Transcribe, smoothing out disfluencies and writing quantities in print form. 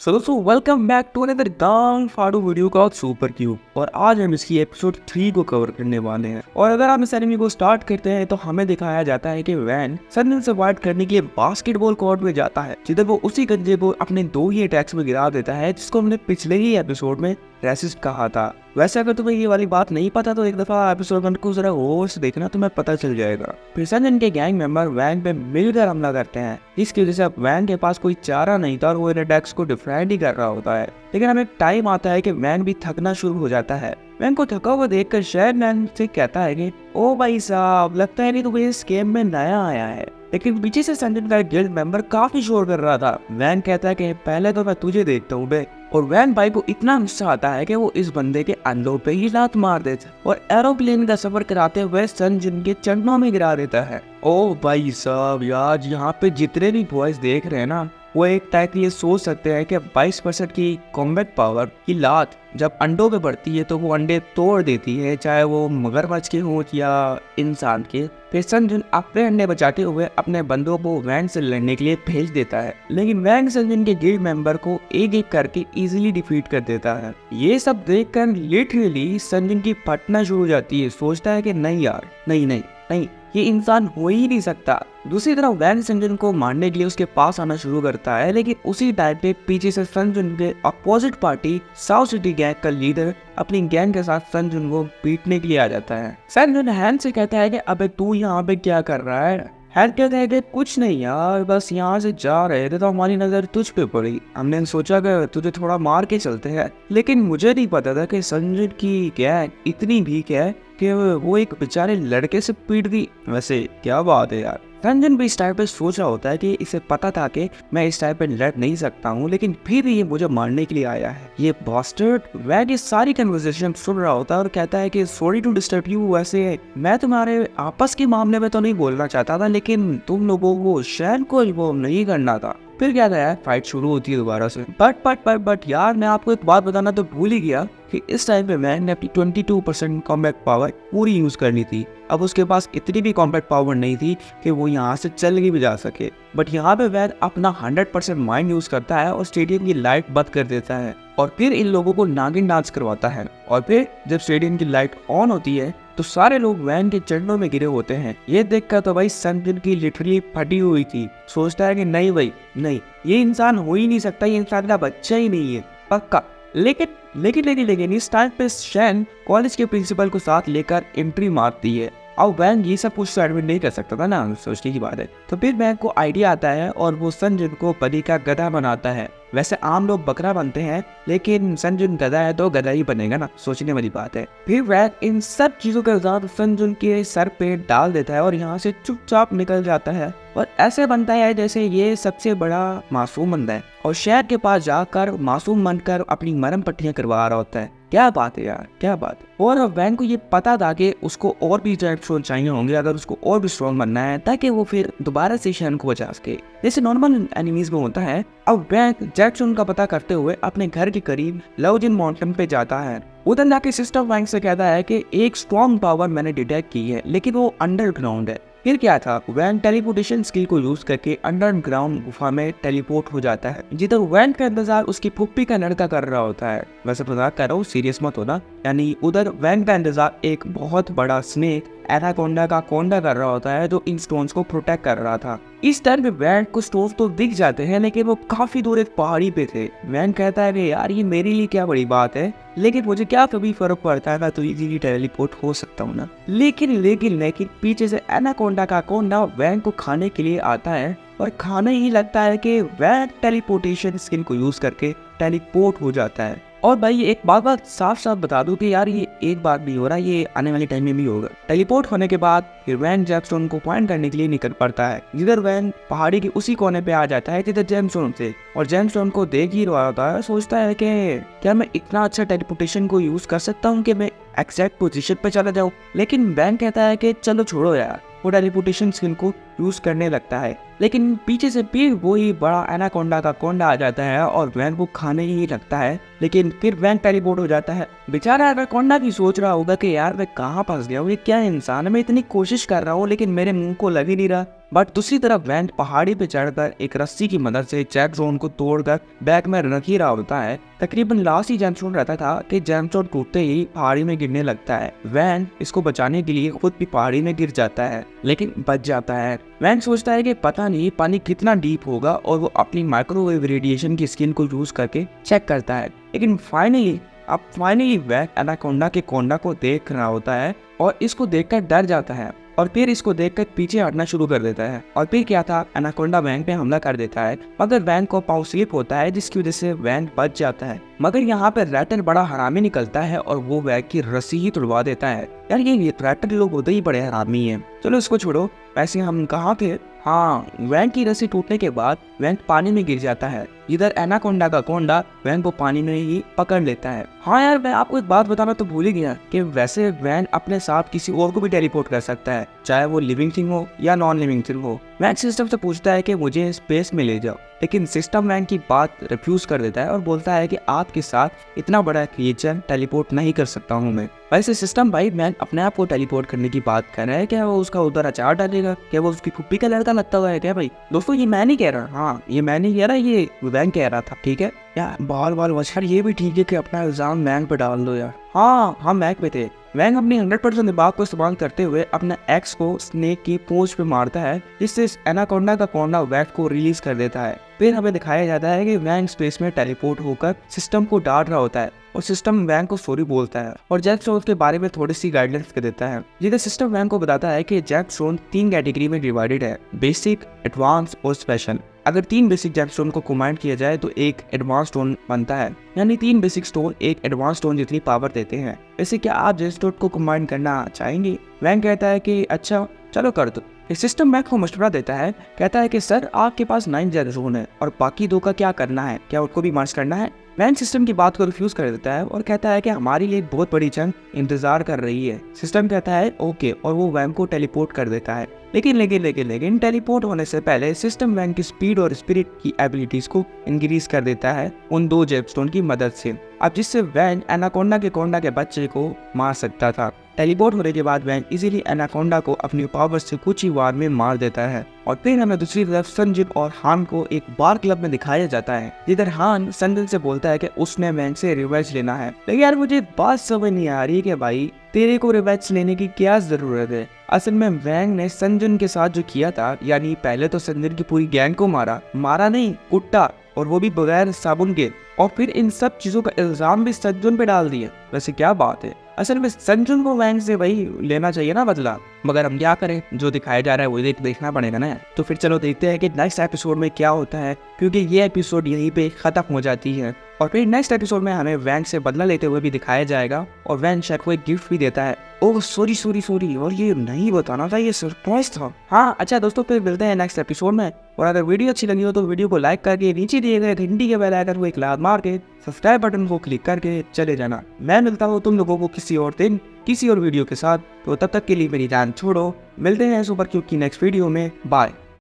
सो दोस्तों welcome back to another गांव फाड़ू video का सुपर क्यूब। और आज हम इसकी एपिसोड 3 को कवर करने वाले हैं। और अगर हम इस एनिमे को स्टार्ट करते हैं तो हमें दिखाया जाता है कि वैन सनजन से फाइट करने के लिए बास्केटबॉल कोर्ट में जाता है, जिधर वो उसी गंजे को अपने 2 ही अटैक्स में गिरा देता है जिसको हमने पिछले ही एपिसोड में रेसिस्ट कहा था। वैसे अगर तुम्हें ये वाली बात नहीं पता तो एक दफा एपिसोड 1 को जरा गौर से देखना, तुम्हें पता चल जाएगा। फिर सनजन के गैंग मेंबर वैन पे मिलकर हमला करते हैं। इसकी वजह से अब वैन के पास कोई चारा नहीं था और वो इन अटैक्स को डिफेंड ही कर रहा होता है। लेकिन हमें टाइम आता है कि वैन भी थकना शुरू हो जाता है। वैन को थका हुआ देखकर शायद वैन से कहता है कि ओ भाई साहब, लगता है नहीं तो इस गेम में नया आया है। लेकिन पीछे से सनजन का गिल्ड मेंबर काफी शोर कर रहा था। वैन कहता है कि पहले तो मैं तुझे देखता हूँ बे। और वैन भाई को इतना गुस्सा आता है कि वो इस बंदे के अंडों पे ही लात मार देता और एरोप्लेन का सफर कराते हुए सनजन के चरणों में गिरा देता है। ओ भाई साहब यार, यहाँ पे जितने भी बॉयज देख रहे हैं ना, वो एक टाइप ये सोच सकते हैं कि 22% की कॉम्बैट पावर की लात जब अंडों पे पड़ती है तो वो अंडे तोड़ देती है, चाहे वो मगरमच्छ के हों या इंसान के। फिर सनजन अपने अंडे बचाते हुए अपने बंदों को वैन से लड़ने के लिए भेज देता है। लेकिन वैन सनजन के गिल्ड मेंबर को एक एक करके इजीली डिफीट कर देता है। ये सब देखकर लिटरली सनजन की फटना शुरू हो जाती है। सोचता है कि नहीं यार, नहीं नहीं नहीं, ये इंसान हो ही नहीं सकता। दूसरी तरफ वैन सनजन को मारने के लिए उसके पास आना शुरू करता है। लेकिन उसी टाइम पे पीछे से सनजन के opposite party south city gang का लीडर अपनी गैंग के साथ सनजन को पीटने के लिए आ जाता है। सनजन हैन से कहता है कि अबे तू यहाँ पे क्या कर रहा है। हैन कहता है कि कुछ नहीं यार, बस यहाँ से जा रहे थे तो हमारी नजर तुझ पे पड़ी, हमने सोचा कि तुझे थोड़ा मार के चलते हैं। लेकिन मुझे नहीं पता था कि सनजन की गैंग इतनी वीक है कि वो एक बेचारे लड़के से पीट दी। वैसे क्या बात है यार। सनजन भी इस टाइप पे सोच रहा होता है कि इसे पता था कि मैं इस टाइप पे लड़ नहीं सकता हूँ, लेकिन फिर ये मुझे मारने के लिए आया है। ये बास्टर्ड वैन ये सारी कन्वर्सेशन सुन रहा होता है और कहता है कि सॉरी टू डिस्टर्ब यू, वैसे मैं तुम्हारे आपस के मामले में तो नहीं बोलना चाहता था, लेकिन तुम लोगों को शैन को इन्वॉल्व नहीं करना था। फिर क्या था यार, फाइट शुरू होती है दोबारा से। बट यार, मैं आपको एक बात बताना तो भूल ही गया कि इस टाइम पे वैन ने अपनी 22% कॉम्बैट पावर पूरी यूज करनी थी। अब उसके पास इतनी भी कॉम्बैट पावर नहीं थी कि वो यहाँ से चल के भी जा सके। बट यहाँ पे वैन अपना 100% माइंड यूज करता है और स्टेडियम की लाइट बंद कर देता है और फिर इन लोगों को नागिन डांस करवाता है। और फिर जब स्टेडियम की लाइट ऑन होती है तो सारे लोग वैन के चरणों में गिरे होते हैं। ये देखकर तो भाई सनजन की लिटरली फटी हुई थी। सोचता है कि नहीं भाई नहीं, ये इंसान हो ही नहीं सकता, ये इंसान का बच्चा ही नहीं है पक्का। लेकिन इस टाइम पे शैन कॉलेज के प्रिंसिपल को साथ लेकर एंट्री मारती है। अब वैन ये सब कुछ एडमिट नहीं कर सकता था ना, सोचने की बात है। तो फिर वैन को आइडिया आता है और वो सनजन को बलि का गधा बनाता है। वैसे आम लोग बकरा बनते हैं, लेकिन सनजन गधा है तो गधा ही बनेगा ना, सोचने वाली बात है। फिर वैन इन सब चीजों के साथ सनजन के सर पे डाल देता है और यहाँ से चुपचाप निकल जाता है। और ऐसे बनता है जैसे ये सबसे बड़ा मासूम बंदा है और शहर के पास जाकर मासूम बनकर अपनी मरहम पट्टियां करवा रहा होता है। क्या बात है यार, क्या बात है। और वैन को ये पता था कि उसको और भी स्ट्रॉन्ग चाहिए होंगे, अगर उसको और भी स्ट्रॉन्ग बनना है ताकि वो फिर दोबारा से शहर को बचा सके, जैसे नॉर्मल एनिमीज में होता है। अब वैन जैक्सन का पता करते हुए अपने घर के करीब लवजिन माउंटेन पे जाता है। उधर जाके सिस्टम वैंक से कहता है कि एक स्ट्रॉन्ग पावर मैंने डिटेक्ट की है, लेकिन वो अंडरग्राउंड है। फिर क्या था, वैन टेलीपोर्टेशन स्किल को यूज करके अंडरग्राउंड गुफा में टेलीपोर्ट हो जाता है, जिधर वैन का इंतजार उसकी पुप्पी का लड़का कर रहा होता है। वैसे मजाक कर रहा हूँ, सीरियस मत होना। यानी उधर वैन का इंतजार एक बहुत बड़ा स्नेक एनाकोंडा का कोंडा कर रहा होता है, जो इन स्टोन्स को प्रोटेक्ट कर रहा था। इस टाइम पे वैन को स्टोन्स तो दिख जाते हैं, लेकिन वो काफी दूर एक पहाड़ी पे थे। वैन कहता है कि यार ये मेरे लिए क्या बड़ी बात है, लेकिन मुझे क्या कभी फर्क पड़ता है, मैं तो इजीली टेलीपोर्ट हो सकता हूँ ना। लेकिन पीछे से एनाकोंडा का कोंडा वैन को खाने के लिए आता है और खाने ही लगता है कि वैन टेलीपोर्टेशन स्किल को यूज करके टेलीपोर्ट हो जाता है। और भाई एक बात साफ साफ बता दूं कि यार ये एक बार भी हो रहा है, ये आने वाले टाइम में भी होगा। टेलीपोर्ट होने के बाद फिर वैन जेमस्टोन को पॉइंट करने के लिए निकल पड़ता है, जिधर वैन पहाड़ी के उसी कोने पे आ जाता है जिधर जेमस्टोन थे। और जेमस्टोन को देख ही रहा होता है, सोचता है कि क्या मैं इतना अच्छा टेलीपोर्टेशन को यूज कर सकता हूँ कि मैं एग्जैक्ट पोजीशन पे चला जाऊँ। लेकिन वैन कहता है कि चलो छोड़ो यार, वो टेलीपोर्टेशन स्किल को यूज करने लगता है। लेकिन पीछे से फिर वही बड़ा एनाकोंडा का कोंडा आ जाता है और वैन को खाने ही लगता है। लेकिन फिर वैन टेलीपोर्ट हो जाता है। बेचारा एनाकोंडा भी सोच रहा होगा कि यार मैं कहाँ फंस गया हूँ, ये क्या इंसान है, मैं इतनी कोशिश कर रहा हूँ लेकिन मेरे मुंह को लग ही नहीं रहा। बट दूसरी तरफ वैन पहाड़ी पे चढ़कर एक रस्सी की मदद से जेमस्टोन को तोड़कर बैग में रख ही रहा होता है। तकरीबन लास्ट ही जेमस्टोन रहता था कि जेमस्टोन टूटते ही पहाड़ी में गिरने लगता है। वैन इसको बचाने के लिए खुद भी पहाड़ी में गिर जाता है, लेकिन बच जाता है। वैन सोचता है कि पता नहीं पानी कितना डीप होगा और वो अपनी माइक्रोवेव रेडिएशन की स्किन को यूज करके चेक करता है। लेकिन फाइनली वैन एनाकोंडा के कोंडा को देख रहा होता है और इसको देखकर डर जाता है और फिर इसको देखकर पीछे हटना शुरू कर देता है। और फिर क्या था, एनाकोंडा वैन पे हमला कर देता है, मगर वैन को पाँव स्लिप होता है जिसकी वजह से वैन बच जाता है। मगर यहाँ पे रैटर बड़ा हरामी निकलता है और वो वैन की रस्सी ही तुड़वा देता है। यार ये रैटर लोग होते ही बड़े हरामी हैं। चलो इसको छोड़ो, वैसे हम कहाँ थे। हाँ, वैन की रस्सी टूटने के बाद वैन पानी में गिर जाता है। इधर एनाकोंडा का कोंडा वैन को पानी में ही पकड़ लेता है। हाँ यार, मैं आपको एक बात बताना तो भूल ही गया कि वैसे वैन अपने साथ किसी और को भी टेलीपोर्ट कर सकता है, चाहे वो लिविंग थिंग हो या नॉन लिविंग थिंग हो। वैन सिस्टम से पूछता है कि मुझे स्पेस में ले जाओ, लेकिन सिस्टम वैन की बात रिफ्यूज कर देता है और बोलता है कि आपके साथ इतना बड़ा क्रिएचर टेलीपोर्ट नहीं कर सकता हूँ मैं। वैसे सिस्टम भाई वैन अपने आप को टेलीपोर्ट करने की बात कर रहा है, क्या वो उसका उधर अचार डालेगा, क्या वो उसकी कुप्पी का लड़का लगता हुआ है क्या भाई। दोस्तों ये मैं नहीं कह रहा, हाँ ये मैं नहीं कह रहा, ये वैन कह रहा था, ठीक है यार। बार यार ये भी ठीक है कि अपना इल्जाम वैन पे डाल दो यार। हाँ हम मैक पे थे। वैंग अपनी 100% दिमाग को इस्तेमाल करते हुए अपना एक्स को स्नेक की पूंछ पे मारता है, जिससे एनाकोंडा का कोंडा वैंग को रिलीज कर देता है। फिर हमें दिखाया जाता है कि वैंग स्पेस में टेलीपोर्ट होकर सिस्टम को डांट रहा होता है और सिस्टम वैंग को सॉरी बोलता है और जेमस्टोन के बारे में थोड़ी सी गाइडलाइंस कर देता है, जिधर सिस्टम वैंग को बताता है कि जेमस्टोन 3 कैटेगरी में डिवाइडेड है, बेसिक, एडवांस और स्पेशल। अगर 3 बेसिक जेमस्टोन को कमांड किया जाए तो एक एडवांस स्टोन बनता है, यानी 3 बेसिक स्टोन एक एडवांस स्टोन जितनी पावर देते हैं। वैसे क्या आप जेमस्टोन को कमांड करना चाहेंगे? वैंग कहता है कि अच्छा चलो कर दो। सिस्टम वैंग को मशवरा देता है, कहता है कि सर आपके पास 9 जेमस्टोन है और बाकी 2 का क्या करना है, क्या उनको भी मर्ज करना है? वैंग सिस्टम की बात को रिफ्यूज कर देता है और कहता है कि हमारे लिए एक बहुत बड़ी जंग इंतजार कर रही है। सिस्टम कहता है ओके और वो वैंग को टेलीपोर्ट कर देता है। लेकिन टेलीपोर्ट होने से पहले सिस्टम वैंग की स्पीड और स्पिरिट की एबिलिटीज को इंक्रीज कर देता है उन 2 जेमस्टोन की मदद से, अब जिससे वैंग एनाकोंडा के कोंडा के बच्चे को मार सकता था। टेलीपोर्ट होने के बाद वैंग इजीली एनाकोंडा को अपनी पावर से कुछ ही वार में मार देता है। और फिर हमें दूसरी तरफ संजिन और हान को एक बार क्लब में दिखाया जाता है, जिधर हान संजिन से बोलता है कि उसने वैंग से रिवेंज लेना है। लेकिन यार मुझे बात समझ नहीं आ रही कि भाई तेरे को रिवेंज लेने की क्या जरूरत है। असल में वैंग ने संजन के साथ जो किया था, यानी पहले तो संजन की पूरी गैंग को मारा नहीं, कुट्टा, और वो भी बगैर साबुन के, और फिर इन सब चीजों का इल्जाम भी संजन पे डाल दिया। वैसे क्या बात है, असल में संजन को वैंग से वही लेना चाहिए ना बदला, मगर हम क्या करें, जो दिखाया जा रहा है वही देखना पड़ेगा ना। तो फिर चलो देखते हैं कि नेक्स्ट एपिसोड में क्या होता है, क्योंकि ये एपिसोड यहीं पे खत्म हो जाती है। और फिर नेक्स्ट एपिसोड में हमें वैंग से बदला लेते हुए भी दिखाया जाएगा और वैंग शेफ को एक गिफ्ट भी देता है। ओह सॉरी और ये नहीं बताना था, ये सरप्राइज था। हाँ अच्छा दोस्तों, फिर मिलते हैं नेक्स्ट एपिसोड में। और अगर वीडियो अच्छी लगी हो तो वीडियो को लाइक करके नीचे दिए गए घंटी के बेल आइकन को एक लात मार के सब्सक्राइब बटन को क्लिक करके चले जाना। मैं मिलता हूँ तुम लोगों को किसी और दिन किसी और वीडियो के साथ, तो तब तक के लिए मेरी जान छोड़ो। मिलते हैं सुपर क्यूब की नेक्स्ट वीडियो में। बाय।